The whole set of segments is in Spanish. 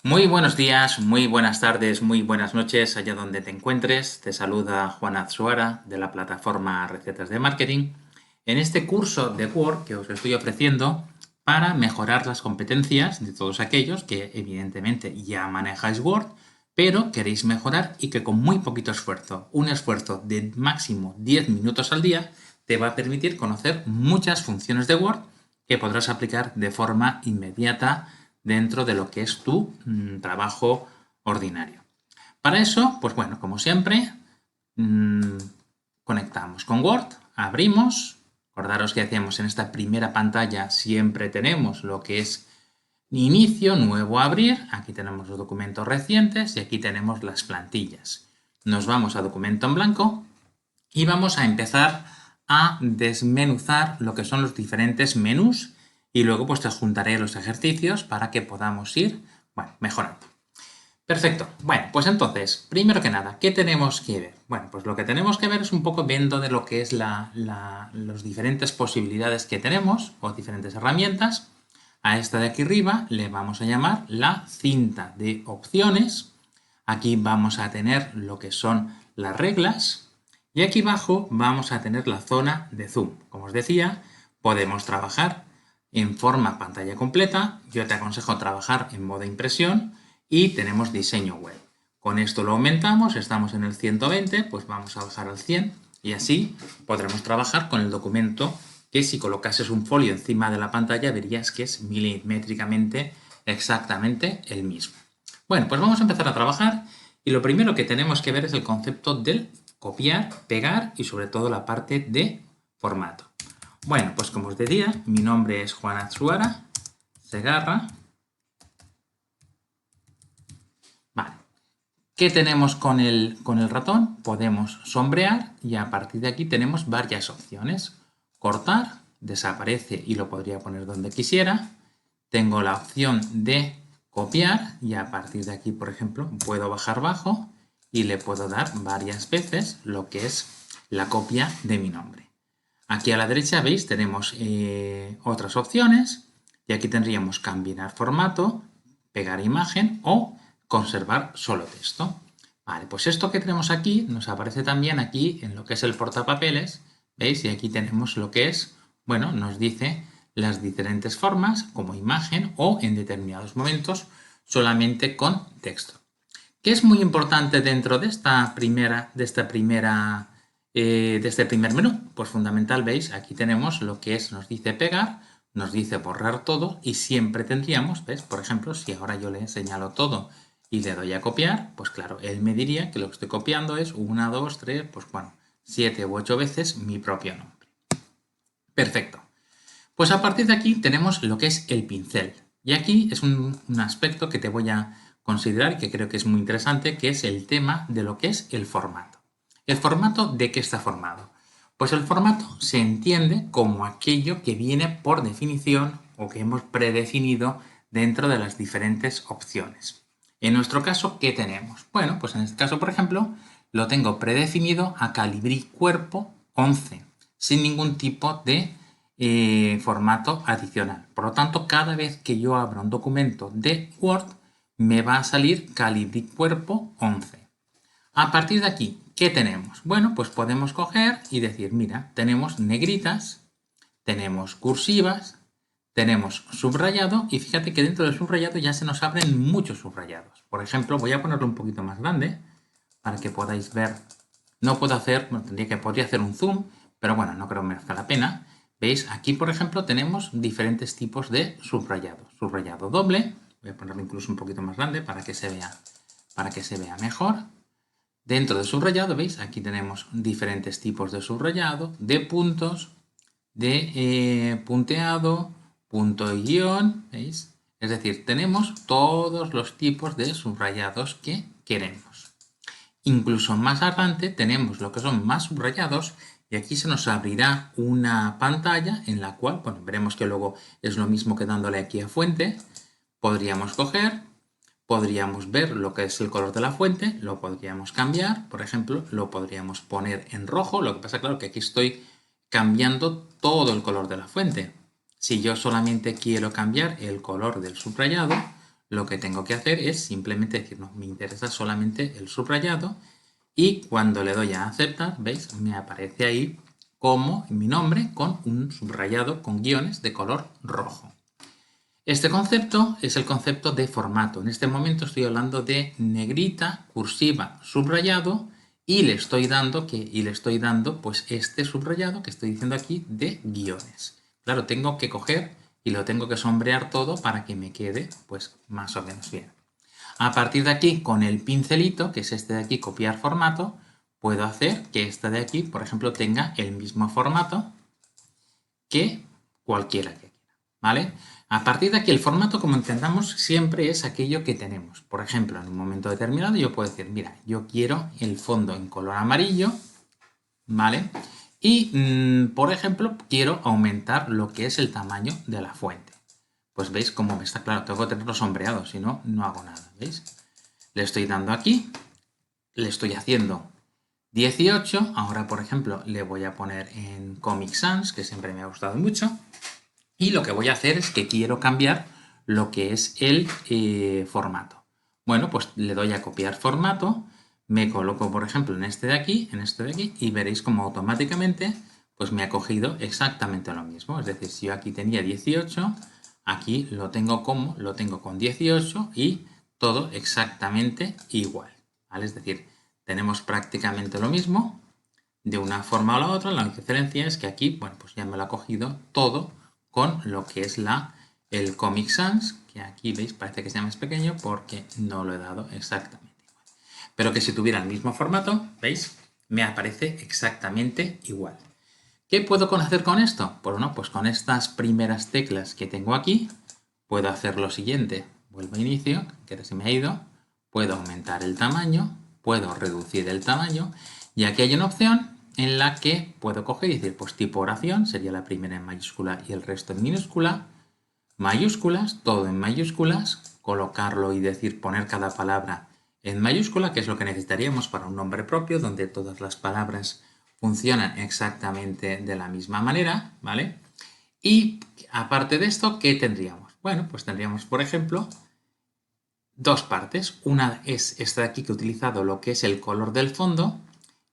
Muy buenos días, muy buenas tardes, muy buenas noches, allá donde te encuentres. Te saluda Juan Azuara de la plataforma Recetas de Marketing. En este curso de Word que os estoy ofreciendo para mejorar las competencias de todos aquellos que evidentemente ya manejáis Word, pero queréis mejorar y que con muy poquito esfuerzo, un esfuerzo de máximo 10 minutos al día, te va a permitir conocer muchas funciones de Word que podrás aplicar de forma inmediata dentro de lo que es tu trabajo ordinario. Para eso, pues bueno, como siempre, mmm, conectamos con Word, abrimos. Acordaros que hacemos en esta primera pantalla, siempre tenemos lo que es inicio, nuevo abrir. Aquí tenemos los documentos recientes y aquí tenemos las plantillas. Nos vamos a documento en blanco y vamos a empezar a desmenuzar lo que son los diferentes menús y luego pues te juntaré los ejercicios para que podamos ir, mejorando. Perfecto. Bueno, pues entonces, primero que nada, ¿qué tenemos que ver? Bueno, pues lo que tenemos que ver es un poco viendo de lo que es las diferentes posibilidades que tenemos o diferentes herramientas. A esta de aquí arriba le vamos a llamar la cinta de opciones. Aquí vamos a tener lo que son las reglas y aquí abajo vamos a tener la zona de zoom. Como os decía, podemos trabajar en forma pantalla completa. Yo te aconsejo trabajar en modo impresión y tenemos diseño web. Con esto lo aumentamos, estamos en el 120, pues vamos a bajar al 100 y así podremos trabajar con el documento que si colocases un folio encima de la pantalla verías que es milimétricamente exactamente el mismo. Bueno, pues vamos a empezar a trabajar y lo primero que tenemos que ver es el concepto del copiar, pegar y sobre todo la parte de formato. Bueno, pues como os decía, mi nombre es Juan Azuara Segarra. Vale. ¿Qué tenemos con el ratón? Podemos sombrear y a partir de aquí tenemos varias opciones. Cortar, desaparece y lo podría poner donde quisiera. Tengo la opción de copiar y a partir de aquí, por ejemplo, puedo bajar abajo y le puedo dar varias veces lo que es la copia de mi nombre. Aquí a la derecha, veis, tenemos otras opciones y aquí tendríamos cambiar formato, pegar imagen o conservar solo texto. Vale, pues esto que tenemos aquí nos aparece también aquí en lo que es el portapapeles, ¿veis? Y aquí tenemos lo que es, bueno, nos dice las diferentes formas como imagen o en determinados momentos solamente con texto. ¿Qué es muy importante dentro de este primer menú? Pues fundamental, veis, aquí tenemos lo que es, nos dice pegar, nos dice borrar todo y siempre tendríamos, ¿ves? Por ejemplo, si ahora yo le señalo todo y le doy a copiar, pues claro, él me diría que lo que estoy copiando es 1, 2, 3, pues bueno, 7 u 8 veces mi propio nombre. Perfecto. Pues a partir de aquí tenemos lo que es el pincel. Y aquí es un aspecto que te voy a considerar y que creo que es muy interesante, que es el tema de lo que es el formato. ¿El formato de qué está formado? Pues el formato se entiende como aquello que viene por definición o que hemos predefinido dentro de las diferentes opciones. En nuestro caso, ¿qué tenemos? Bueno, pues en este caso, por ejemplo, lo tengo predefinido a Calibri Cuerpo 11, sin ningún tipo de formato adicional. Por lo tanto, cada vez que yo abra un documento de Word, me va a salir Calibri Cuerpo 11. A partir de aquí, ¿qué tenemos? Bueno, pues podemos coger y decir, mira, tenemos negritas, tenemos cursivas, tenemos subrayado y fíjate que dentro del subrayado ya se nos abren muchos subrayados. Por ejemplo, voy a ponerlo un poquito más grande para que podáis ver. No puedo hacer, bueno, podría hacer un zoom, pero bueno, no creo que merezca la pena. ¿Veis? Aquí, por ejemplo, tenemos diferentes tipos de subrayado. Subrayado doble, voy a ponerlo incluso un poquito más grande para que se vea mejor. Dentro del subrayado, ¿veis? Aquí tenemos diferentes tipos de subrayado, de puntos, de punteado, punto y guión, ¿veis? Es decir, tenemos todos los tipos de subrayados que queremos. Incluso más adelante tenemos lo que son más subrayados y aquí se nos abrirá una pantalla en la cual, bueno, veremos que luego es lo mismo que dándole aquí a fuente. Podríamos coger, podríamos ver lo que es el color de la fuente, lo podríamos cambiar, por ejemplo, lo podríamos poner en rojo, lo que pasa, claro, que aquí estoy cambiando todo el color de la fuente. Si yo solamente quiero cambiar el color del subrayado, lo que tengo que hacer es simplemente decir, no, me interesa solamente el subrayado, y cuando le doy a aceptar, ¿veis? Me aparece ahí como mi nombre con un subrayado con guiones de color rojo. Este concepto es el concepto de formato. En este momento estoy hablando de negrita, cursiva, subrayado, y le estoy dando pues este subrayado que estoy diciendo aquí de guiones. Claro, tengo que coger y lo tengo que sombrear todo para que me quede pues más o menos bien. A partir de aquí, con el pincelito, que es este de aquí, copiar formato, puedo hacer que este de aquí, por ejemplo, tenga el mismo formato que cualquiera que quiera, ¿vale? A partir de aquí, el formato, como entendamos, siempre es aquello que tenemos. Por ejemplo, en un momento determinado yo puedo decir, mira, yo quiero el fondo en color amarillo, ¿vale? Y, por ejemplo, quiero aumentar lo que es el tamaño de la fuente. Pues veis cómo me está claro, tengo que tenerlo sombreado, si no, no hago nada, ¿veis? Le estoy dando aquí, le estoy haciendo 18, ahora por ejemplo le voy a poner en Comic Sans, que siempre me ha gustado mucho, y lo que voy a hacer es que quiero cambiar lo que es el formato. Bueno, pues le doy a copiar formato, me coloco por ejemplo en este de aquí, y veréis como automáticamente pues me ha cogido exactamente lo mismo. Es decir, si yo aquí tenía 18, aquí lo tengo con 18 y todo exactamente igual, ¿vale? Es decir, tenemos prácticamente lo mismo de una forma o la otra. La diferencia es que aquí, bueno, pues ya me lo ha cogido todo con lo que es el Comic Sans, que aquí veis parece que sea más pequeño porque no lo he dado exactamente igual. Pero que si tuviera el mismo formato, ¿veis? Me aparece exactamente igual. ¿Qué puedo hacer con esto? Bueno, pues con estas primeras teclas que tengo aquí, puedo hacer lo siguiente. Vuelvo a inicio, que ahora se me ha ido. Puedo aumentar el tamaño, puedo reducir el tamaño, y aquí hay una opción en la que puedo coger y decir, pues tipo oración, sería la primera en mayúscula y el resto en minúscula, mayúsculas, todo en mayúsculas, colocarlo y decir, poner cada palabra en mayúscula, que es lo que necesitaríamos para un nombre propio, donde todas las palabras funcionan exactamente de la misma manera, ¿vale? Y aparte de esto, ¿qué tendríamos? Bueno, pues tendríamos, por ejemplo, dos partes. Una es esta de aquí que he utilizado lo que es el color del fondo,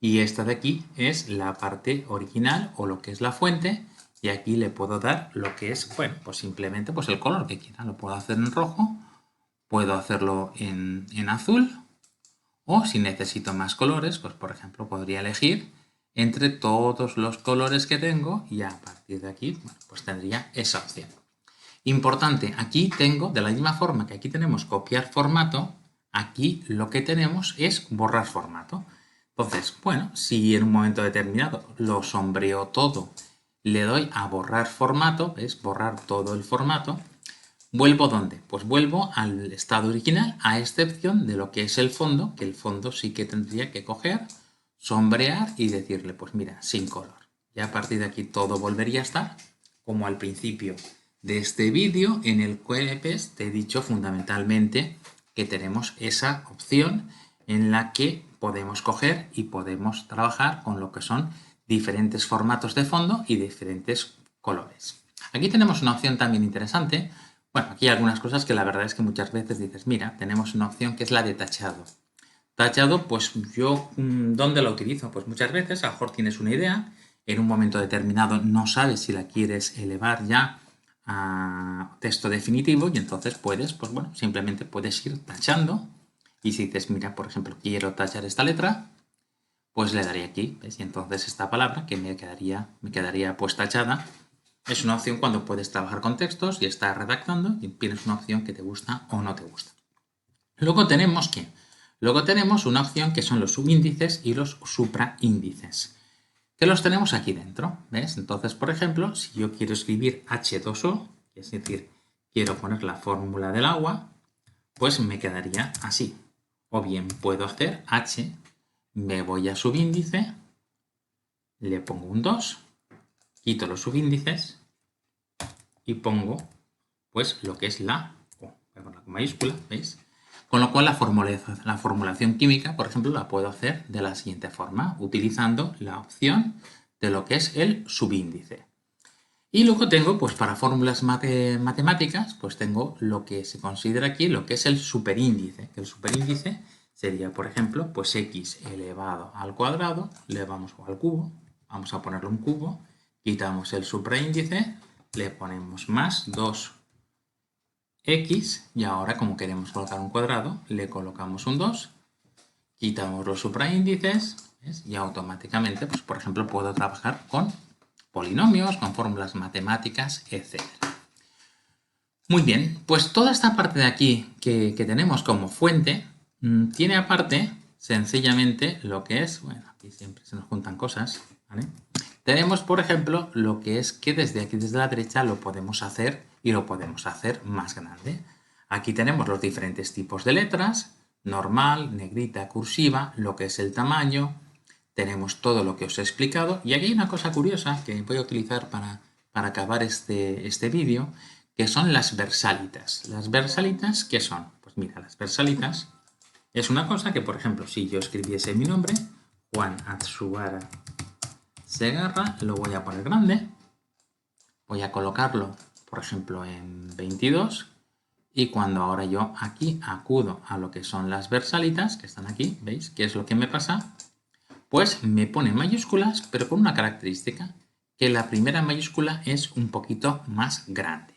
y esta de aquí es la parte original o lo que es la fuente, y aquí le puedo dar lo que es, bueno, pues simplemente pues el color que quiera. Lo puedo hacer en rojo, puedo hacerlo en azul, o si necesito más colores, pues por ejemplo podría elegir entre todos los colores que tengo, y a partir de aquí, bueno, pues tendría esa opción. Importante, aquí tengo, de la misma forma que aquí tenemos copiar formato, aquí lo que tenemos es borrar formato. Entonces, bueno, si en un momento determinado lo sombreo todo, le doy a borrar formato, ¿ves? Borrar todo el formato. ¿Vuelvo dónde? Pues vuelvo al estado original, a excepción de lo que es el fondo, que el fondo sí que tendría que coger, sombrear y decirle, pues mira, sin color. Y a partir de aquí todo volvería a estar como al principio de este vídeo, en el cual pues, te he dicho fundamentalmente que tenemos esa opción en la que podemos coger y podemos trabajar con lo que son diferentes formatos de fondo y diferentes colores. Aquí tenemos una opción también interesante. Bueno, aquí hay algunas cosas que la verdad es que muchas veces dices, mira, tenemos una opción que es la de tachado. Tachado, pues yo, ¿dónde la utilizo? Pues muchas veces, a lo mejor tienes una idea, en un momento determinado no sabes si la quieres elevar ya a texto definitivo, y entonces puedes, pues bueno, simplemente puedes ir tachando, y si dices, mira, por ejemplo, quiero tachar esta letra, pues le daría aquí, ¿ves? Y entonces esta palabra que me quedaría pues tachada. Es una opción cuando puedes trabajar con textos y estás redactando y tienes una opción que te gusta o no te gusta. Luego tenemos ¿qué? Luego tenemos una opción que son los subíndices y los supraíndices, que los tenemos aquí dentro, ¿ves? Entonces, por ejemplo, si yo quiero escribir H2O, es decir, quiero poner la fórmula del agua, pues me quedaría así. O bien puedo hacer H, me voy a subíndice, le pongo un 2, quito los subíndices y pongo pues lo que es la O, con mayúscula, ¿veis? Con lo cual la formulación química, por ejemplo, la puedo hacer de la siguiente forma, utilizando la opción de lo que es el subíndice. Y luego tengo, pues para fórmulas matemáticas, pues tengo lo que se considera aquí, lo que es el superíndice. El superíndice sería, por ejemplo, pues x elevado al cuadrado, le vamos al cubo, vamos a ponerle un cubo, quitamos el superíndice, le ponemos más 2x y ahora como queremos colocar un cuadrado, le colocamos un 2, quitamos los supraíndices, ¿ves? Y automáticamente, pues por ejemplo, puedo trabajar con polinomios, con fórmulas matemáticas, etc. Muy bien, pues toda esta parte de aquí que tenemos como fuente tiene aparte sencillamente lo que es, bueno, aquí siempre se nos juntan cosas, ¿vale? Tenemos, por ejemplo, lo que es que desde aquí, desde la derecha, lo podemos hacer y lo podemos hacer más grande. Aquí tenemos los diferentes tipos de letras, normal, negrita, cursiva, lo que es el tamaño, tenemos todo lo que os he explicado y aquí hay una cosa curiosa que voy a utilizar para acabar este vídeo, que son las versalitas. ¿Las versalitas qué son? Pues mira, las versalitas es una cosa que, por ejemplo, si yo escribiese mi nombre, Juan Atsuara Segarra, lo voy a poner grande, voy a colocarlo, por ejemplo, en 22 y cuando ahora yo aquí acudo a lo que son las versalitas, que están aquí, ¿veis? ¿Qué es lo que me pasa? Pues me pone mayúsculas, pero con una característica, que la primera mayúscula es un poquito más grande.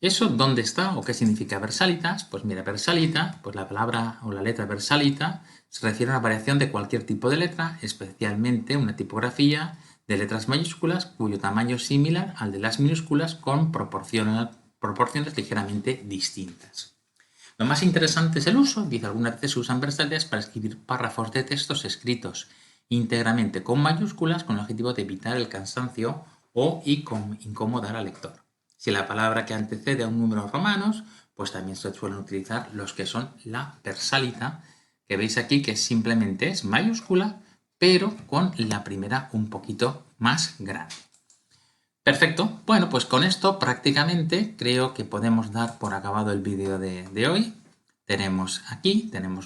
¿Eso dónde está o qué significa versalitas? Pues mira, versalita, pues la palabra o la letra versalita se refiere a una variación de cualquier tipo de letra, especialmente una tipografía de letras mayúsculas cuyo tamaño es similar al de las minúsculas con proporciones ligeramente distintas. Lo más interesante es el uso, dice algunas veces se usan versalitas para escribir párrafos de textos escritos íntegramente con mayúsculas con el objetivo de evitar el cansancio o incomodar al lector. Si la palabra que antecede a un número romanos, pues también se suelen utilizar los que son la versalita, que veis aquí que simplemente es mayúscula, pero con la primera un poquito más grande. Perfecto, bueno, pues con esto prácticamente creo que podemos dar por acabado el vídeo de hoy. Tenemos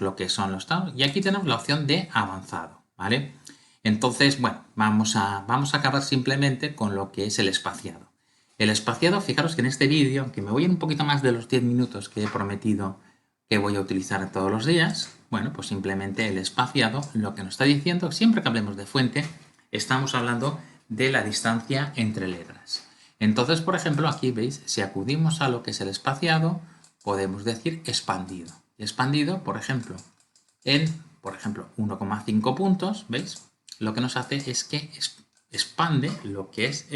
lo que son los tabs y aquí tenemos la opción de avanzado, ¿vale? Entonces, bueno, vamos a acabar simplemente con lo que es el espaciado. El espaciado, fijaros que en este vídeo, aunque me voy en un poquito más de los 10 minutos que he prometido que voy a utilizar todos los días, bueno, pues simplemente el espaciado lo que nos está diciendo, siempre que hablemos de fuente, estamos hablando de la distancia entre letras. Entonces, por ejemplo, aquí veis, si acudimos a lo que es el espaciado, podemos decir expandido. Expandido, por ejemplo, en 1,5 puntos, ¿veis? Lo que nos hace es que expande lo que es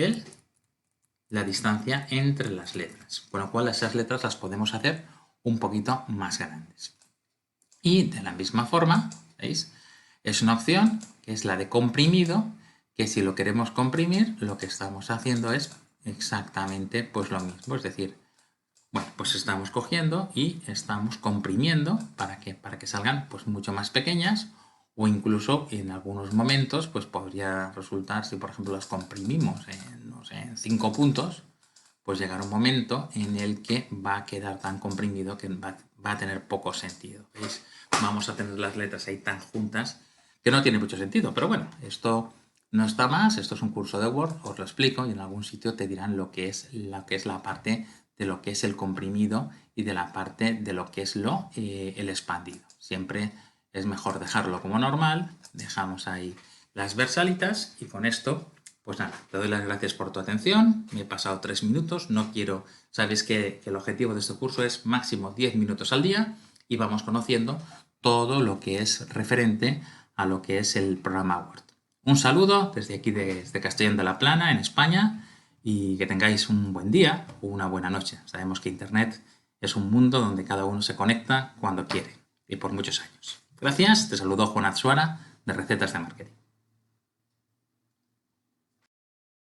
la distancia entre las letras, con lo cual esas letras las podemos hacer un poquito más grandes. Y de la misma forma, ¿veis? Es una opción que es la de comprimido, que si lo queremos comprimir, lo que estamos haciendo es exactamente pues lo mismo, es decir, bueno, pues estamos cogiendo y estamos comprimiendo para que salgan pues mucho más pequeñas o incluso en algunos momentos pues podría resultar, si por ejemplo las comprimimos en, no sé, en 5 puntos, pues llegará un momento en el que va a quedar tan comprimido que va a tener poco sentido. ¿Veis? Vamos a tener las letras ahí tan juntas que no tiene mucho sentido. Pero bueno, esto no está más, esto es un curso de Word, os lo explico y en algún sitio te dirán lo que es la parte de lo que es el comprimido y de la parte de lo que es el expandido. Siempre es mejor dejarlo como normal, dejamos ahí las versalitas y con esto, pues nada, te doy las gracias por tu atención, me he pasado 3 minutos, no quiero, sabes que el objetivo de este curso es máximo 10 minutos al día y vamos conociendo todo lo que es referente a lo que es el programa Word. Un saludo desde aquí, desde Castellón de la Plana, en España, y que tengáis un buen día o una buena noche. Sabemos que Internet es un mundo donde cada uno se conecta cuando quiere y por muchos años. Gracias, te saludo Juan Atsuara de Recetas de Marketing.